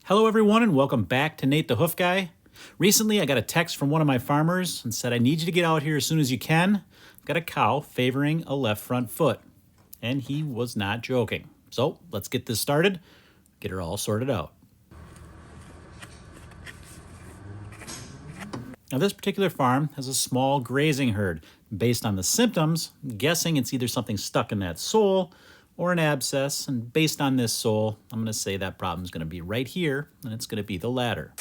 Hello everyone and welcome back to Nate the Hoof Guy. Recently I got a text from one of my farmers and said I need you to get out here as soon as you can. I've got a cow favoring a left front foot. And he was not joking. So let's get this started, get her all sorted out. Now this particular farm has a small grazing herd. Based on the symptoms, I'm guessing it's either something stuck in that sole or an abscess, and based on this sole, I'm going to say that problem's going to be right here, and it's going to be the latter.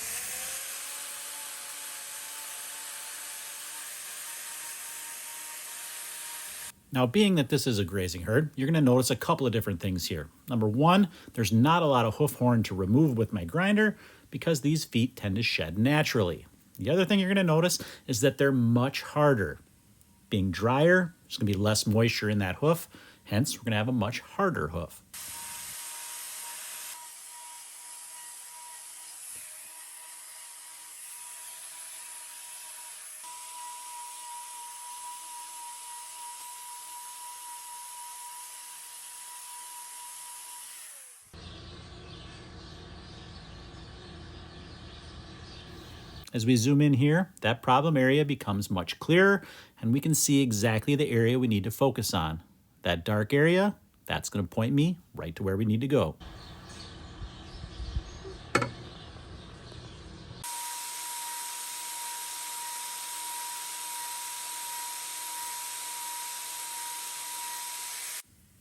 Now, being that this is a grazing herd, you're going to notice a couple of different things here. Number one, there's not a lot of hoof horn to remove with my grinder because these feet tend to shed naturally. The other thing you're going to notice is that they're much harder. Being drier, there's going to be less moisture in that hoof, hence we're going to have a much harder hoof. As we zoom in here, that problem area becomes much clearer, and we can see exactly the area we need to focus on. That dark area, that's going to point me right to where we need to go.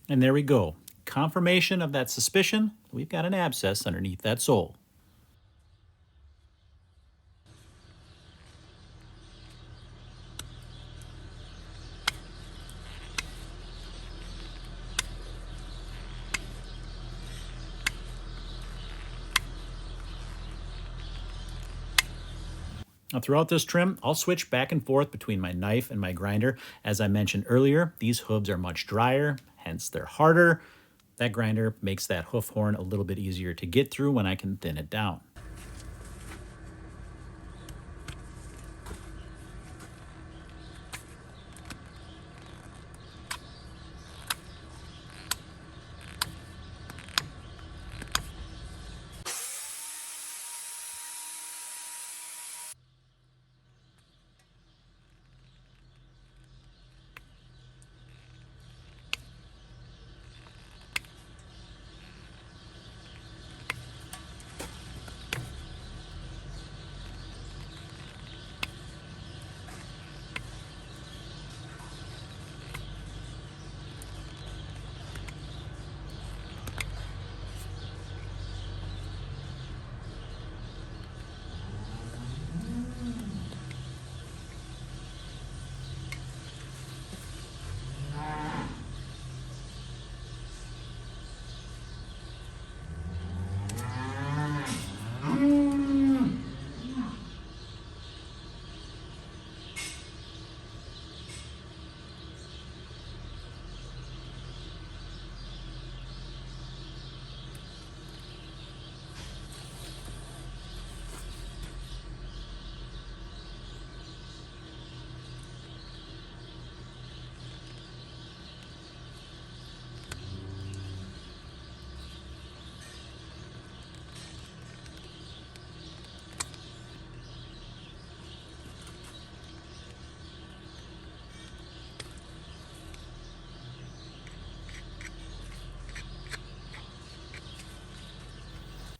And there we go. Confirmation of that suspicion, we've got an abscess underneath that sole. Now throughout this trim, I'll switch back and forth between my knife and my grinder. As I mentioned earlier, these hooves are much drier, hence they're harder. That grinder makes that hoof horn a little bit easier to get through when I can thin it down.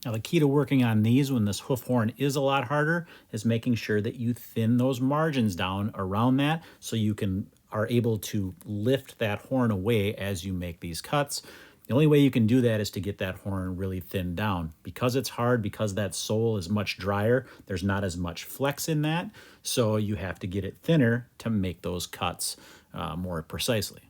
Now the key to working on these when this hoof horn is a lot harder is making sure that you thin those margins down around that so you are able to lift that horn away as you make these cuts. The only way you can do that is to get that horn really thinned down. Because it's hard, because that sole is much drier, there's not as much flex in that, so you have to get it thinner to make those cuts more precisely.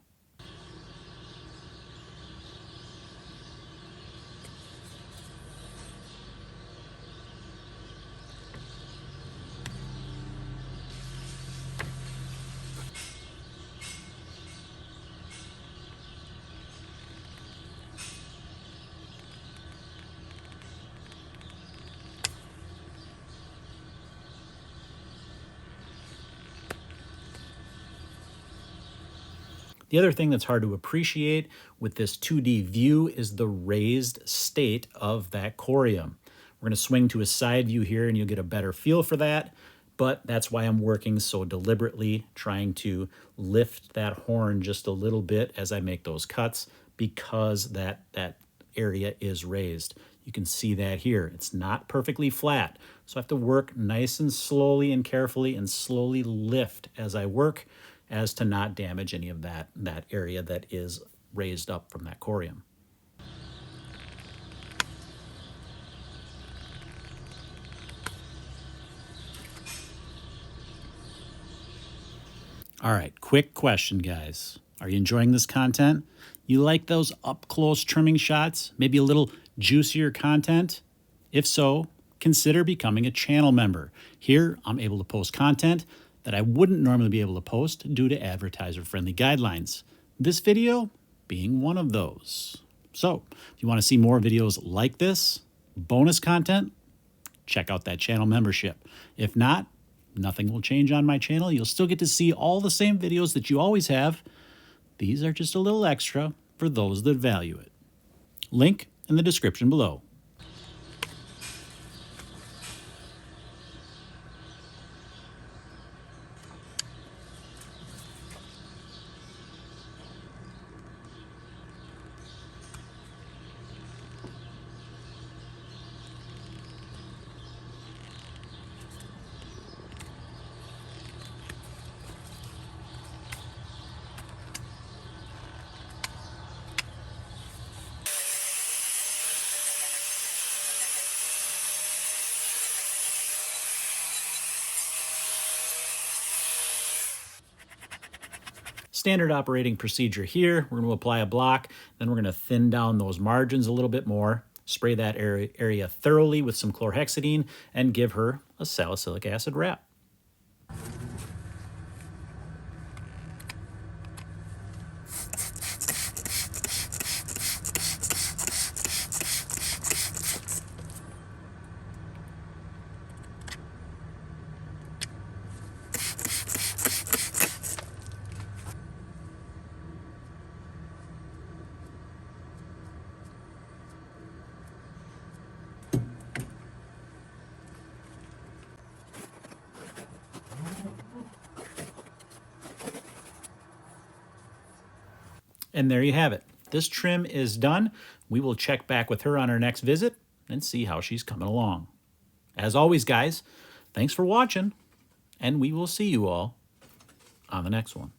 The other thing that's hard to appreciate with this 2D view is the raised state of that corium. We're going to swing to a side view here and you'll get a better feel for that. But that's why I'm working so deliberately, trying to lift that horn just a little bit as I make those cuts, because that area is raised. You can see that here. It's not perfectly flat. So I have to work nice and slowly and carefully and slowly lift as I work, as to not damage any of that area that is raised up from that corium. All right, quick question, guys. Are you enjoying this content? You like those up-close trimming shots? Maybe a little juicier content? If so, consider becoming a channel member. Here, I'm able to post content that I wouldn't normally be able to post due to advertiser-friendly guidelines. This video being one of those. So, if you want to see more videos like this, bonus content, check out that channel membership. If not, nothing will change on my channel. You'll still get to see all the same videos that you always have. These are just a little extra for those that value it. Link in the description below. Standard operating procedure here. We're going to apply a block, then we're going to thin down those margins a little bit more, spray that area thoroughly with some chlorhexidine, and give her a salicylic acid wrap. And there you have it. This trim is done. We will check back with her on our next visit and see how she's coming along. As always, guys, thanks for watching, and we will see you all on the next one.